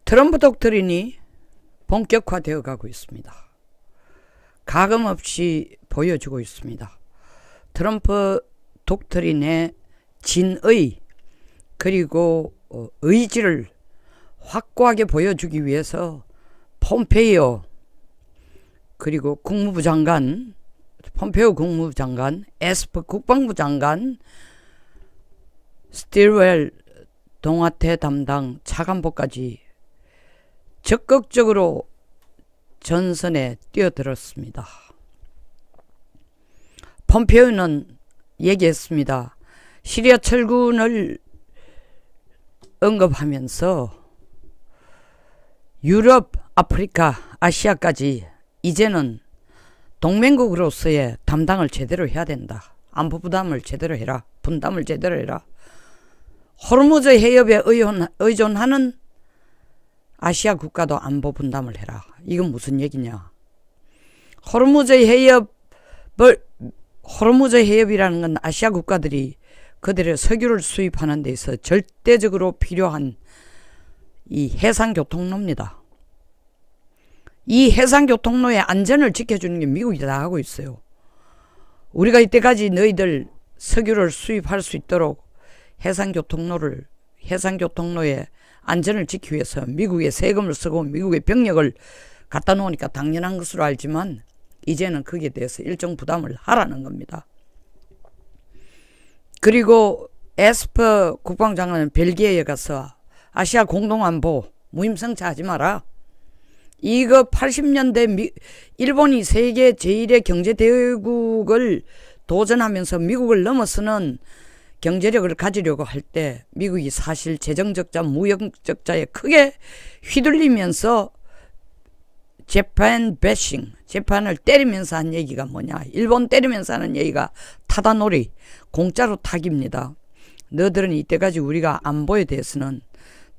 트럼프 독트린이 본격화되어 가고 있습니다. 가감없이 보여주고 있습니다. 트럼프 독트린의 진의 그리고 의지를 확고하게 보여주기 위해서 폼페이오 그리고 국무부 장관, 폼페이오 국무부 장관, 에스퍼 국방부 장관, 스틸웰 동아태 담당 차관보까지 적극적으로 전선에 뛰어들었습니다. 폼페이오는 얘기했습니다. 시리아 철군을 언급하면서 유럽, 아프리카, 아시아까지 이제는 동맹국으로서의 담당을 제대로 해야 된다. 안보 부담을 제대로 해라. 분담을 제대로 해라. 호르무즈 해협에 의존하는 아시아 국가도 안보 분담을 해라. 이건 무슨 얘기냐. 호르무즈 해협이라는 건 아시아 국가들이 그들의 석유를 수입하는 데 있어 절대적으로 필요한 이 해상교통로입니다. 이 해상교통로의 안전을 지켜주는 게 미국이 다 하고 있어요. 우리가 이때까지 너희들 석유를 수입할 수 있도록 해상교통로의 안전을 지키기 위해서 미국의 세금을 쓰고 미국의 병력을 갖다 놓으니까 당연한 것으로 알지만 이제는 거기에 대해서 일정 부담을 하라는 겁니다. 그리고 에스퍼 국방장관은 벨기에에 가서 아시아 공동안보 무임승차하지 마라. 이거 80년대 일본이 세계 제1의 경제대국을 도전하면서 미국을 넘어서는 경제력을 가지려고 할 때 미국이 사실 재정적자, 무역적자에 크게 휘둘리면서 재팬 배싱, 재판을 때리면서 한 얘기가 뭐냐. 일본 때리면서 하는 얘기가 타다놀이, 공짜로 타기입니다. 너들은 이때까지 우리가 안보에 대해서는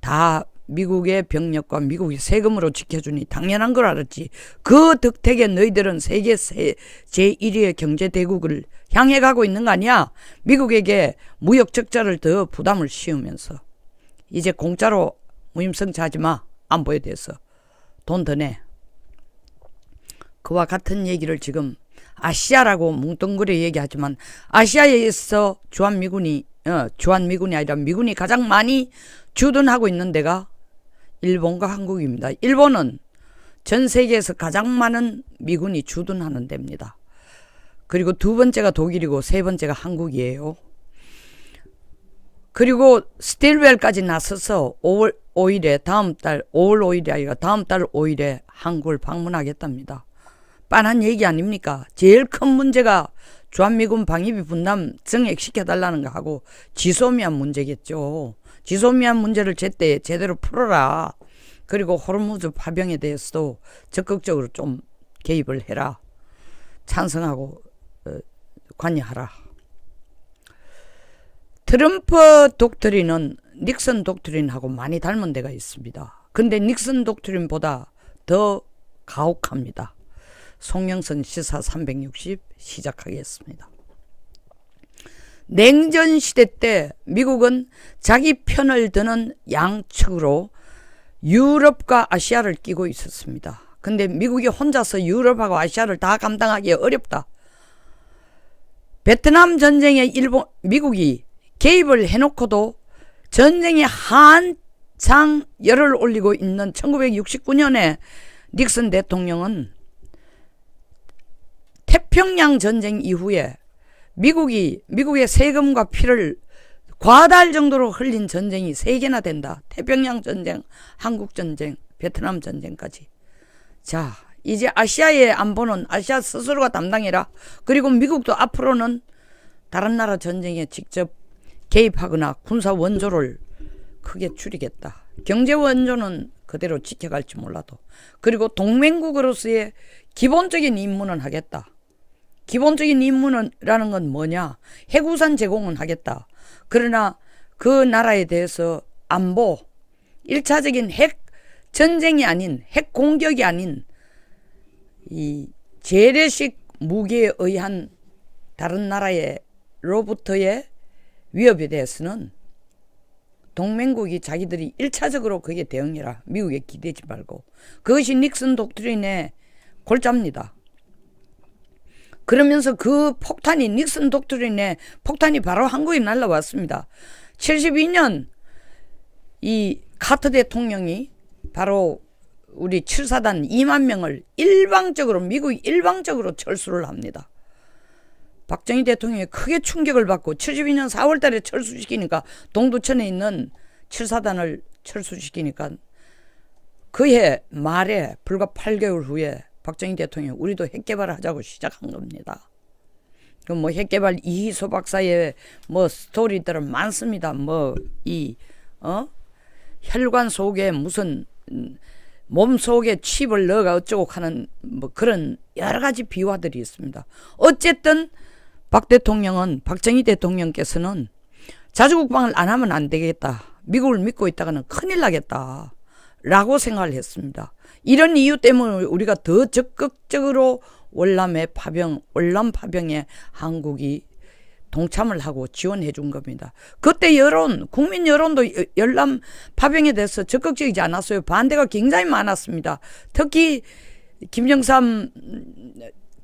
다 미국의 병력과 미국의 세금으로 지켜주니 당연한 걸 알았지. 그 덕택에 너희들은 세계 제1위의 경제대국을 향해 가고 있는 거 아니야. 미국에게 무역 적자를 더 부담을 씌우면서 이제 공짜로 무임승차하지 마. 안보에 대해서 돈 더 내. 그와 같은 얘기를 지금 아시아라고 뭉뚱그려 얘기하지만 아시아에서 주한미군이 아니라 미군이 가장 많이 주둔하고 있는 데가 일본과 한국입니다. 일본은 전 세계에서 가장 많은 미군이 주둔하는 데입니다. 그리고 두 번째가 독일이고 세 번째가 한국이에요. 그리고 스틸웰까지 나서서 5월 5일에 다음 달 5일에 한국을 방문하겠답니다. 빤한 얘기 아닙니까? 제일 큰 문제가 주한미군 방위비 분담 증액시켜달라는 거 하고 지소미안 문제겠죠. 지소미안 문제를 제대로 풀어라. 그리고 호르무즈 파병에 대해서도 적극적으로 좀 개입을 해라. 찬성하고 관여하라. 트럼프 독트린은 닉슨 독트린하고 많이 닮은 데가 있습니다. 근데 닉슨 독트린보다 더 가혹합니다. 송영선 시사 360 시작하겠습니다. 냉전 시대 때 미국은 자기 편을 드는 양측으로 유럽과 아시아를 끼고 있었습니다. 근데 미국이 혼자서 유럽하고 아시아를 다 감당하기 어렵다. 베트남 전쟁에 미국이 개입을 해놓고도 전쟁에 한창 열을 올리고 있는 1969년에 닉슨 대통령은 태평양 전쟁 이후에 미국의 세금과 피를 과다할 정도로 흘린 전쟁이 3개나 된다. 태평양 전쟁, 한국 전쟁, 베트남 전쟁까지. 자, 이제 아시아의 안보는 아시아 스스로가 담당해라. 그리고 미국도 앞으로는 다른 나라 전쟁에 직접 개입하거나 군사 원조를 크게 줄이겠다. 경제 원조는 그대로 지켜갈지 몰라도. 그리고 동맹국으로서의 기본적인 임무는 하겠다. 기본적인 임무라는 건 뭐냐? 핵우산 제공은 하겠다. 그러나 그 나라에 대해서 안보, 1차적인 핵 전쟁이 아닌, 핵 공격이 아닌 이 재래식 무기에 의한 다른 나라로부터의 위협에 대해서는 동맹국이 자기들이 1차적으로 그게 대응해라. 미국에 기대지 말고. 그것이 닉슨 독트린의 골자입니다. 그러면서 그 폭탄이 닉슨 독트린의 폭탄이 바로 한국에 날라왔습니다. 72년 이 카터 대통령이 바로 우리 7사단 2만 명을 일방적으로 미국이 일방적으로 철수를 합니다. 박정희 대통령이 크게 충격을 받고 72년 4월 달에 철수시키니까 동두천에 있는 7사단을 철수시키니까 그해 말에 불과 8개월 후에 박정희 대통령이 우리도 핵개발을 하자고 시작한 겁니다. 그 뭐 핵개발 이희소 박사의 뭐 스토리들은 많습니다. 뭐 혈관 속에 무슨 몸 속에 칩을 넣어가 어쩌고 하는 뭐 그런 여러 가지 비화들이 있습니다. 어쨌든 박 대통령은 박정희 대통령께서는 자주국방을 안 하면 안 되겠다. 미국을 믿고 있다가는 큰일 나겠다. 라고 생각을 했습니다. 이런 이유 때문에 우리가 더 적극적으로 월남 파병에 한국이 동참을 하고 지원해 준 겁니다. 그때 국민 여론도 월남 파병에 대해서 적극적이지 않았어요. 반대가 굉장히 많았습니다. 특히 김정삼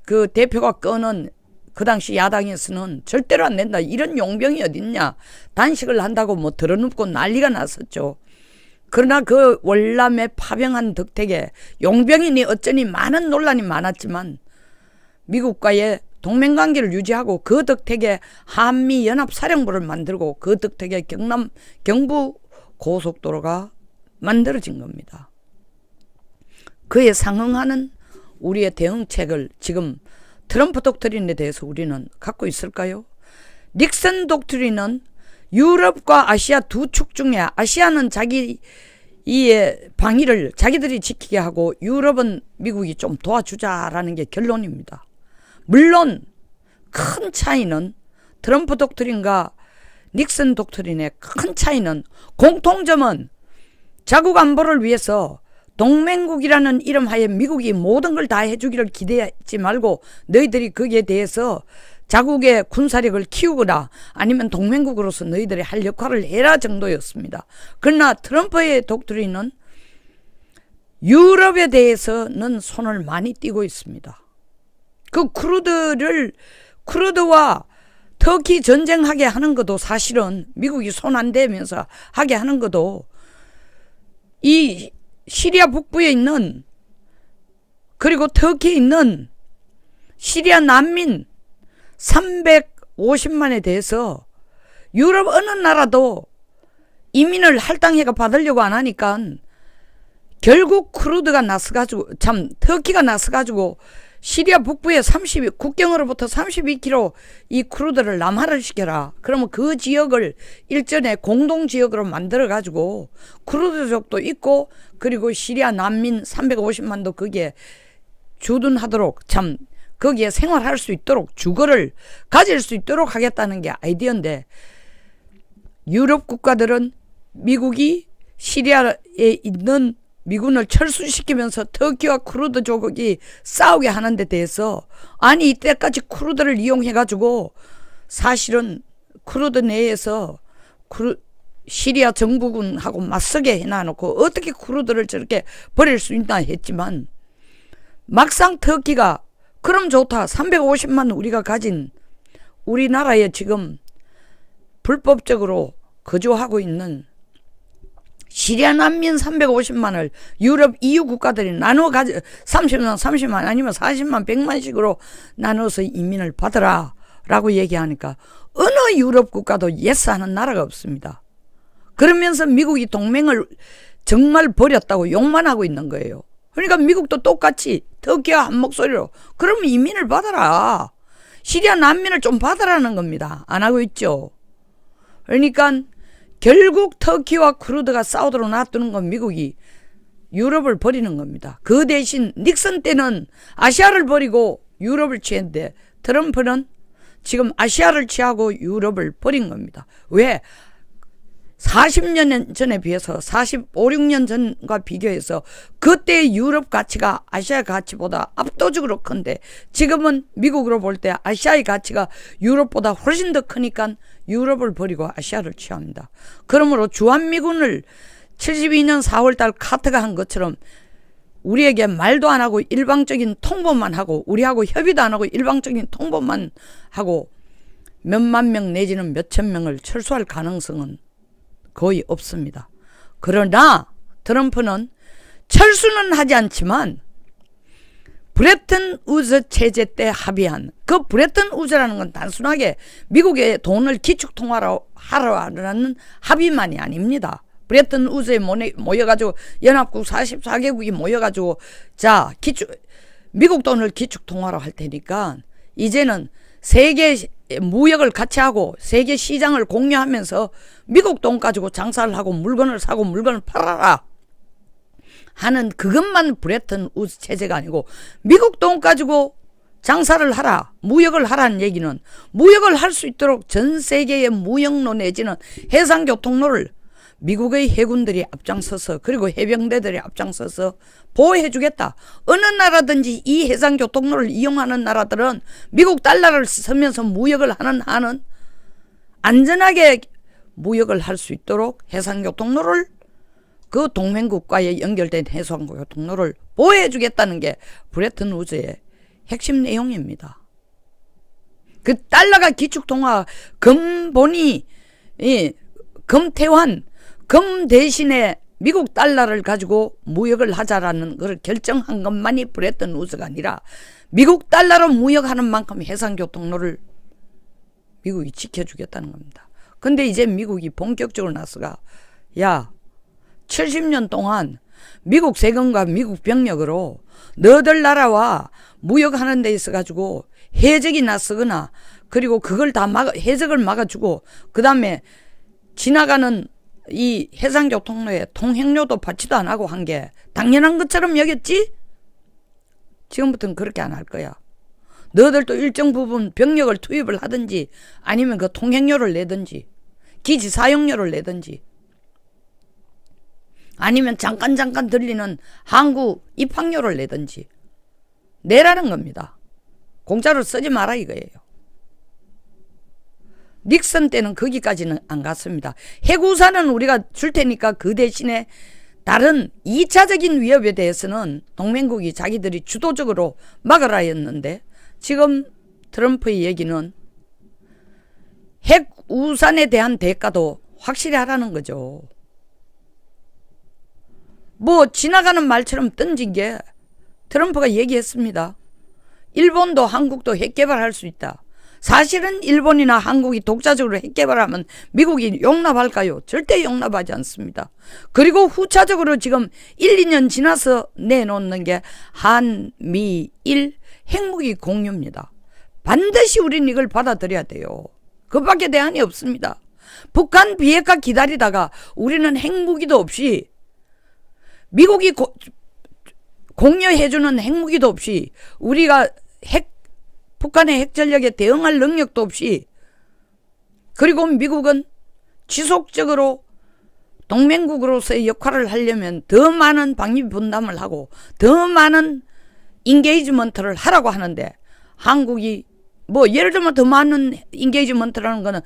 그 대표가 꺼낸 그 당시 야당에서는 절대로 안 된다. 이런 용병이 어딨냐. 단식을 한다고 뭐 들어눕고 난리가 났었죠. 그러나 그 월남에 파병한 덕택에 용병이니 어쩌니 많은 논란이 많았지만 미국과의 동맹관계를 유지하고 그 덕택에 한미연합사령부를 만들고 그 덕택에 경부 고속도로가 만들어진 겁니다. 그에 상응하는 우리의 대응책을 지금 트럼프 독트린에 대해서 우리는 갖고 있을까요? 닉슨 독트린은 유럽과 아시아 두 축 중에 아시아는 자기 이의 방위를 자기들이 지키게 하고 유럽은 미국이 좀 도와주자라는 게 결론입니다. 물론 큰 차이는 트럼프 독트린과 닉슨 독트린의 큰 차이는 공통점은 자국 안보를 위해서 동맹국이라는 이름 하에 미국이 모든 걸 다 해주기를 기대하지 말고 너희들이 거기에 대해서 자국의 군사력을 키우거나 아니면 동맹국으로서 너희들이 할 역할을 해라 정도였습니다. 그러나 트럼프의 독트린은 유럽에 대해서는 손을 많이 띄고 있습니다. 그 쿠르드와 터키 전쟁하게 하는 것도 사실은 미국이 손 안 대면서 하게 하는 것도 이 시리아 북부에 있는 그리고 터키에 있는 시리아 난민 350만에 대해서 유럽 어느 나라도 이민을 할당해가 받으려고 안 하니까 결국 쿠르드가 나서가지고 터키가 나서가지고 시리아 북부에 국경으로부터 32km 이 쿠르드를 남하를 시켜라. 그러면 그 지역을 일전에 공동지역으로 만들어가지고 쿠르드족도 있고 그리고 시리아 난민 350만도 거기에 주둔하도록 거기에 생활할 수 있도록 주거를 가질 수 있도록 하겠다는 게 아이디어인데 유럽 국가들은 미국이 시리아에 있는 미군을 철수시키면서 터키와 쿠르드족이 싸우게 하는 데 대해서 아니 이때까지 쿠르드를 이용해가지고 사실은 쿠르드 내에서 시리아 정부군하고 맞서게 해놔놓고 어떻게 쿠르드를 저렇게 버릴 수 있나 했지만 막상 터키가 그럼 좋다. 350만 우리가 가진 우리나라에 지금 불법적으로 거주하고 있는 시리아 난민 350만을 유럽 EU 국가들이 나누어 30만 아니면 40만 100만씩으로 나눠서 이민을 받으라 라고 얘기하니까 어느 유럽 국가도 예스 하는 나라가 없습니다. 그러면서 미국이 동맹을 정말 버렸다고 욕만 하고 있는 거예요. 그러니까 미국도 똑같이 터키와 한 목소리로 그러면 이민을 받아라. 시리아 난민을 좀 받아라는 겁니다. 안 하고 있죠. 그러니까 결국 터키와 쿠르드가 싸우도록 놔두는 건 미국이 유럽을 버리는 겁니다. 그 대신 닉슨 때는 아시아를 버리고 유럽을 취했는데 트럼프는 지금 아시아를 취하고 유럽을 버린 겁니다. 왜? 40년 전에 비해서 45, 6년 전과 비교해서 그때 유럽 가치가 아시아 가치보다 압도적으로 큰데 지금은 미국으로 볼 때 아시아의 가치가 유럽보다 훨씬 더 크니까 유럽을 버리고 아시아를 취합니다. 그러므로 주한미군을 72년 4월달 카트가 한 것처럼 우리에게 말도 안 하고 일방적인 통보만 하고 우리하고 협의도 안 하고 일방적인 통보만 하고 몇만 명 내지는 몇천 명을 철수할 가능성은 거의 없습니다. 그러나 트럼프는 철수는 하지 않지만 브레튼 우즈 체제 때 합의한 그 브레튼 우즈라는 건 단순하게 미국의 돈을 기축통화로 하라는 합의만이 아닙니다. 브레튼 우즈에 모여가지고 연합국 44개국이 모여가지고 자 미국 돈을 기축통화로 할 테니까 이제는 세계 무역을 같이 하고 세계 시장을 공유하면서 미국 돈 가지고 장사를 하고 물건을 사고 물건을 팔아라 하는 그것만 브레튼 우즈 체제가 아니고 미국 돈 가지고 장사를 하라 무역을 하라는 얘기는 무역을 할 수 있도록 전 세계의 무역로 내지는 해상교통로를 미국의 해군들이 앞장서서 그리고 해병대들이 앞장서서 보호해 주겠다. 어느 나라든지 이 해상교통로를 이용하는 나라들은 미국 달러를 쓰면서 무역을 하는 한은 안전하게 무역을 할 수 있도록 해상교통로를 그 동맹국과의 연결된 해상교통로를 보호해 주겠다는 게 브레튼 우즈의 핵심 내용입니다. 그 달러가 기축통화 금본이 금태환 금 대신에 미국 달러를 가지고 무역을 하자라는 걸 결정한 것만이 브레튼 우즈가 아니라 미국 달러로 무역하는 만큼 해상교통로를 미국이 지켜주겠다는 겁니다. 근데 이제 미국이 본격적으로 나서가 야 70년 동안 미국 세금과 미국 병력으로 너들 나라와 무역하는 데 있어 가지고 해적이 나서거나 그리고 그걸 다 해적을 막아주고 그 다음에 지나가는 이 해상교통로에 통행료도 받지도 안 하고 한 게 당연한 것처럼 여겼지? 지금부터는 그렇게 안 할 거야. 너들도 일정 부분 병력을 투입을 하든지 아니면 그 통행료를 내든지 기지 사용료를 내든지 아니면 잠깐 들리는 항구 입항료를 내든지 내라는 겁니다. 공짜로 쓰지 마라 이거예요. 닉슨 때는 거기까지는 안 갔습니다. 해구사는 우리가 줄 테니까 그 대신에 다른 2차적인 위협에 대해서는 동맹국이 자기들이 주도적으로 막으라 했는데 지금 트럼프의 얘기는 핵 우산에 대한 대가도 확실히 하라는 거죠. 뭐 지나가는 말처럼 던진 게 트럼프가 얘기했습니다. 일본도 한국도 핵 개발할 수 있다. 사실은 일본이나 한국이 독자적으로 핵 개발하면 미국이 용납할까요? 절대 용납하지 않습니다. 그리고 후차적으로 지금 1, 2년 지나서 내놓는 게 한미일 핵무기 공유입니다. 반드시 우리는 이걸 받아들여야 돼요. 그밖에 대안이 없습니다. 북한 비핵화 기다리다가 우리는 핵무기도 없이 미국이 공유해주는 핵무기도 없이 우리가 북한의 핵전력에 대응할 능력도 없이 그리고 미국은 지속적으로 동맹국으로서의 역할을 하려면 더 많은 방위 분담을 하고 더 많은 인게이지먼트를 하라고 하는데 한국이 뭐 예를 들면 더 많은 인게이지먼트라는 거는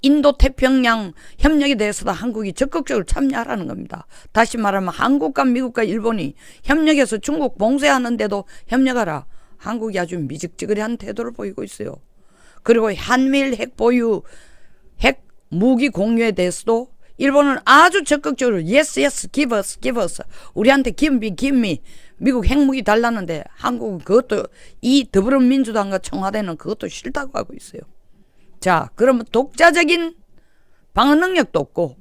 인도 태평양 협력에 대해서도 한국이 적극적으로 참여하라는 겁니다. 다시 말하면 한국과 미국과 일본이 협력해서 중국 봉쇄하는데도 협력하라. 한국이 아주 미적지근한 태도를 보이고 있어요. 그리고 한미일 핵 보유, 핵 무기 공유에 대해서도 일본은 아주 적극적으로 yes, yes, give us. 우리한테 give me. 미국 핵무기 달라는데 한국은 그것도 이 더불어민주당과 청와대는 그것도 싫다고 하고 있어요. 자, 그러면 독자적인 방어 능력도 없고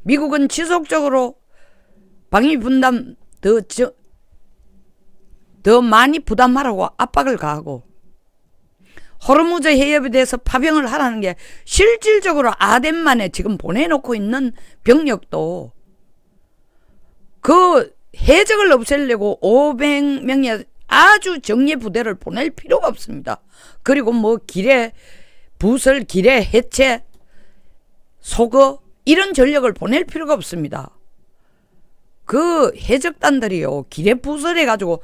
미국은 지속적으로 방위 분담 더 많이 부담하라고 압박을 가하고 호르무즈 해협에 대해서 파병을 하라는 게 실질적으로 아덴만에 지금 보내놓고 있는 병력도 그 해적을 없애려고 500명의 아주 정예 부대를 보낼 필요가 없습니다. 그리고 뭐 기뢰, 부설, 기뢰, 해체, 소거 이런 전력을 보낼 필요가 없습니다. 그 해적단들이요, 길에 부설해가지고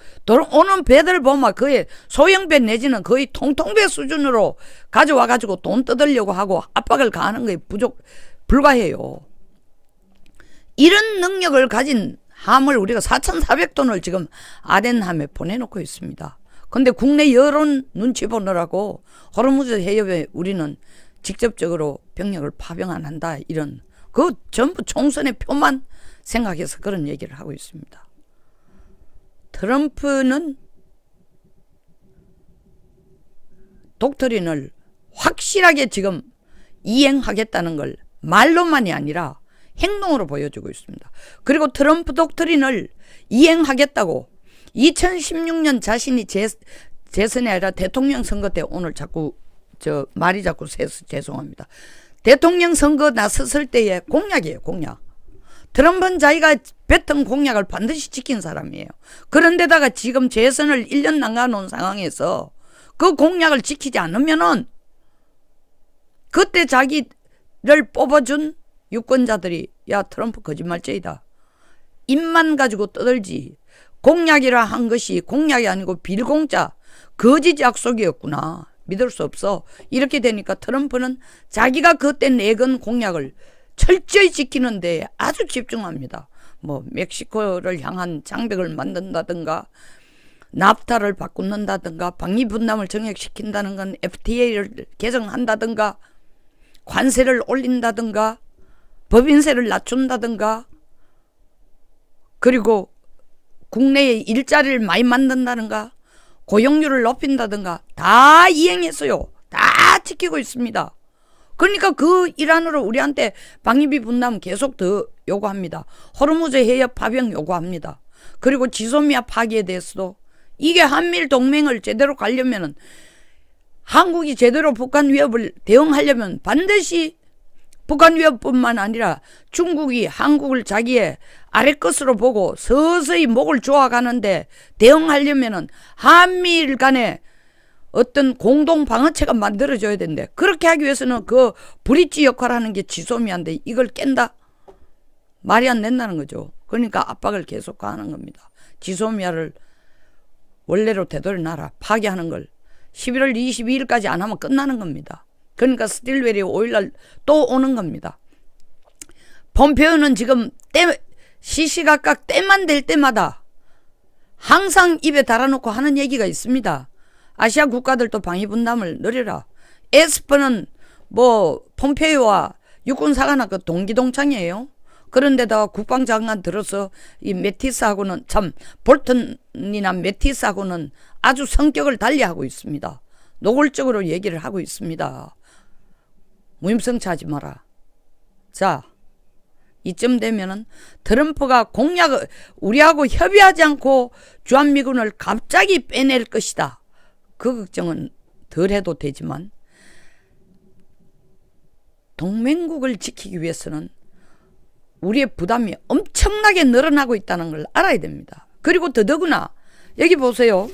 오는 배들 보면 거의 소형배 내지는 거의 통통배 수준으로 가져와가지고 돈 뜯으려고 하고 압박을 가하는 거에 불과해요. 이런 능력을 가진 함을 우리가 4,400톤을 지금 아덴함에 보내놓고 있습니다. 근데 국내 여론 눈치 보느라고 호르무즈 해협에 우리는 직접적으로 병력을 파병 안 한다, 이런 그 전부 총선의 표만 생각해서 그런 얘기를 하고 있습니다. 트럼프는 독트린을 확실하게 지금 이행하겠다는 걸 말로만이 아니라 행동으로 보여주고 있습니다. 그리고 트럼프 독트린을 이행하겠다고 2016년 자신이 재선이 아니라 대통령 선거 때, 오늘 자꾸 말이 자꾸 새서 죄송합니다. 대통령 선거 나섰을 때의 공약이에요, 공약. 트럼프는 자기가 뱉은 공약을 반드시 지킨 사람이에요. 그런데다가 지금 재선을 1년 남겨놓은 상황에서 그 공약을 지키지 않으면은 그때 자기를 뽑아준 유권자들이 야, 트럼프 거짓말쟁이다, 입만 가지고 떠들지 공약이라 한 것이 공약이 아니고 빌공짜 거짓 약속이었구나, 믿을 수 없어. 이렇게 되니까 트럼프는 자기가 그때 내건 공약을 철저히 지키는데 아주 집중합니다. 뭐 멕시코를 향한 장벽을 만든다든가, 납타를 바꾼다든가, 방위분담을 정액시킨다는 건 FTA를 개정한다든가, 관세를 올린다든가, 법인세를 낮춘다든가, 그리고 국내에 일자리를 많이 만든다든가, 고용률을 높인다든가 다 이행했어요. 다 지키고 있습니다. 그러니까 그 일환으로 우리한테 방위비 분담 계속 더 요구합니다. 호르무즈 해협 파병 요구합니다. 그리고 지소미아 파기에 대해서도, 이게 한미일 동맹을 제대로 가려면은, 한국이 제대로 북한 위협을 대응하려면 반드시 북한 위협뿐만 아니라 중국이 한국을 자기의 아랫것으로 보고 서서히 목을 조아가는데 대응하려면은 한미일 간에 어떤 공동 방어체가 만들어져야 된대. 그렇게 하기 위해서는 그 브릿지 역할을 하는 게 지소미아인데 이걸 깬다? 말이 안 된다는 거죠. 그러니까 압박을 계속 가하는 겁니다. 지소미아를 원래로 되돌려놔라, 파괴하는 걸 11월 22일까지 안 하면 끝나는 겁니다. 그러니까 스틸웰이 5일날 또 오는 겁니다. 폼페오는 지금 시시각각 때만 될 때마다 항상 입에 달아놓고 하는 얘기가 있습니다. 아시아 국가들도 방위분담을 늘려라. 에스퍼는 뭐 폼페이오와 육군사관학 그 동기동창이에요. 그런데다가 국방장관 들어서 이 매티스하고는, 참 볼턴이나 매티스하고는 아주 성격을 달리하고 있습니다. 노골적으로 얘기를 하고 있습니다. 무임승차하지 마라. 자, 이쯤 되면은 트럼프가 공약을, 우리하고 협의하지 않고 주한미군을 갑자기 빼낼 것이다, 그 걱정은 덜 해도 되지만, 동맹국을 지키기 위해서는 우리의 부담이 엄청나게 늘어나고 있다는 걸 알아야 됩니다. 그리고 더더구나 여기 보세요.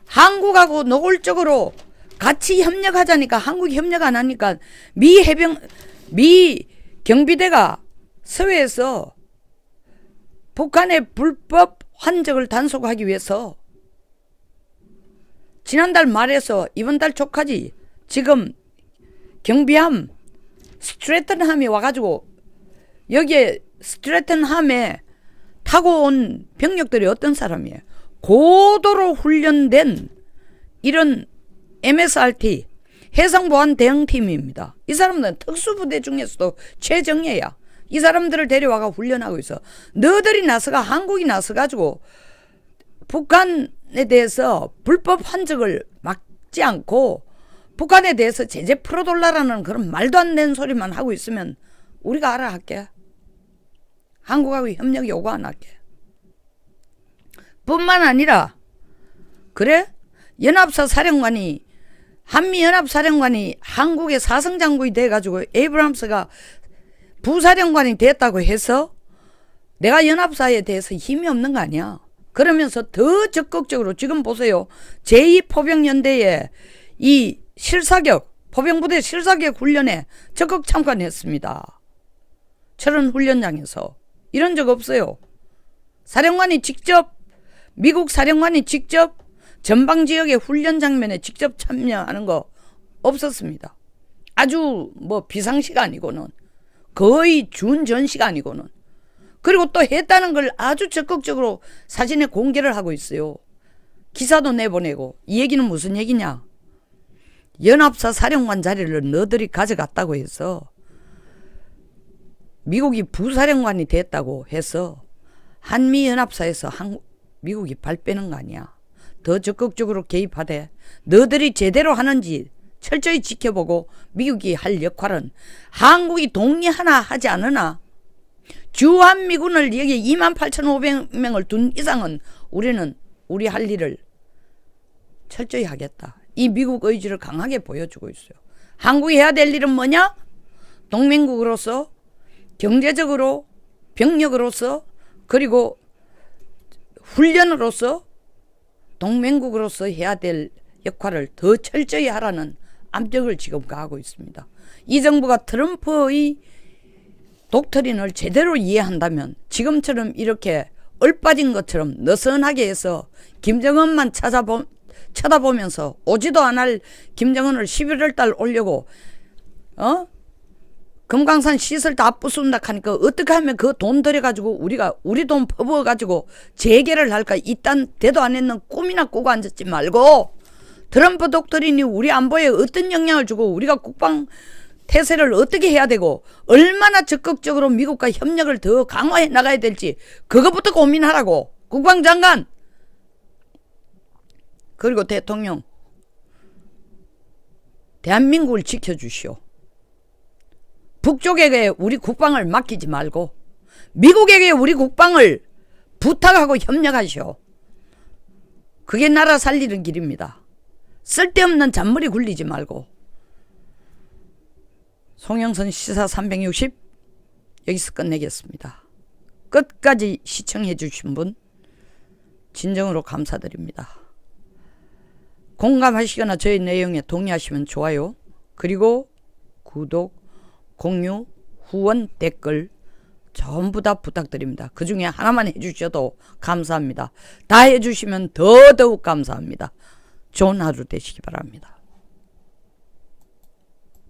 한국하고 노골적으로 같이 협력하자니까 한국이 협력 안 하니까 미 경비대가 서해에서 북한의 불법 환적을 단속하기 위해서 지난달 말에서 이번 달 초까지 지금 경비함 스트레이튼함이 와가지고, 여기에 스트레이튼함에 타고 온 병력들이 어떤 사람이에요? 고도로 훈련된 이런 MSRT 해상보안 대응팀입니다. 이 사람들은 특수부대 중에서도 최정예야. 이 사람들을 데려와가 훈련하고 있어. 너들이 나서가, 한국이 나서가지고 북한에 대해서 불법 환적을 막지 않고 북한에 대해서 제재 풀어달라는 그런 말도 안 되는 소리만 하고 있으면 우리가 알아 할게. 한국하고 협력 요구 안 할게. 뿐만 아니라, 그래? 연합사 사령관이, 한미연합사령관이 한국의 사성장군이 돼가지고 에이브람스가 부사령관이 됐다고 해서 내가 연합사에 대해서 힘이 없는 거 아니야. 그러면서 더 적극적으로, 지금 보세요. 제2포병연대의 이 실사격, 포병부대 실사격 훈련에 적극 참관했습니다. 철원 훈련장에서 이런 적 없어요. 사령관이 직접, 미국 사령관이 직접 전방지역의 훈련 장면에 직접 참여하는 거 없었습니다. 아주 뭐 비상시가 아니고는, 거의 준전시가 아니고는. 그리고 또 했다는 걸 아주 적극적으로 사진에 공개를 하고 있어요. 기사도 내보내고. 이 얘기는 무슨 얘기냐? 연합사 사령관 자리를 너들이 가져갔다고 해서, 미국이 부사령관이 됐다고 해서 한미연합사에서 미국이 발 빼는 거 아니야. 더 적극적으로 개입하되 너들이 제대로 하는지 철저히 지켜보고, 미국이 할 역할은 한국이 동의하나 하지 않으나 주한미군을 여기 28,500명을 둔 이상은 우리는 우리 할 일을 철저히 하겠다. 이 미국 의지를 강하게 보여주고 있어요. 한국이 해야 될 일은 뭐냐? 동맹국으로서, 경제적으로, 병력으로서, 그리고 훈련으로서, 동맹국으로서 해야 될 역할을 더 철저히 하라는 압력을 지금 가하고 있습니다. 이 정부가 트럼프의 독트린을 제대로 이해한다면 지금처럼 이렇게 얼빠진 것처럼 느슨하게 해서 김정은만 쳐다보면서 오지도 않을 김정은을 11월 달 오려고 금강산 시설 다 부순다 하니까 어떻게 하면 그 돈 들여가지고 우리 돈 퍼부어가지고 재개를 할까? 이딴 대도 안 했는 꿈이나 꾸고 앉았지 말고, 트럼프 독트린이 우리 안보에 어떤 영향을 주고 우리가 국방 태세를 어떻게 해야 되고 얼마나 적극적으로 미국과 협력을 더 강화해 나가야 될지 그것부터 고민하라고. 국방장관 그리고 대통령, 대한민국을 지켜주시오. 북쪽에게 우리 국방을 맡기지 말고 미국에게 우리 국방을 부탁하고 협력하시오. 그게 나라 살리는 길입니다. 쓸데없는 잔머리 굴리지 말고. 송영선 시사 360 여기서 끝내겠습니다. 끝까지 시청해 주신 분 진정으로 감사드립니다. 공감하시거나 저희 내용에 동의하시면 좋아요, 그리고 구독, 공유, 후원, 댓글 전부 다 부탁드립니다. 그 중에 하나만 해주셔도 감사합니다. 다 해주시면 더더욱 감사합니다. 좋은 하루 되시기 바랍니다.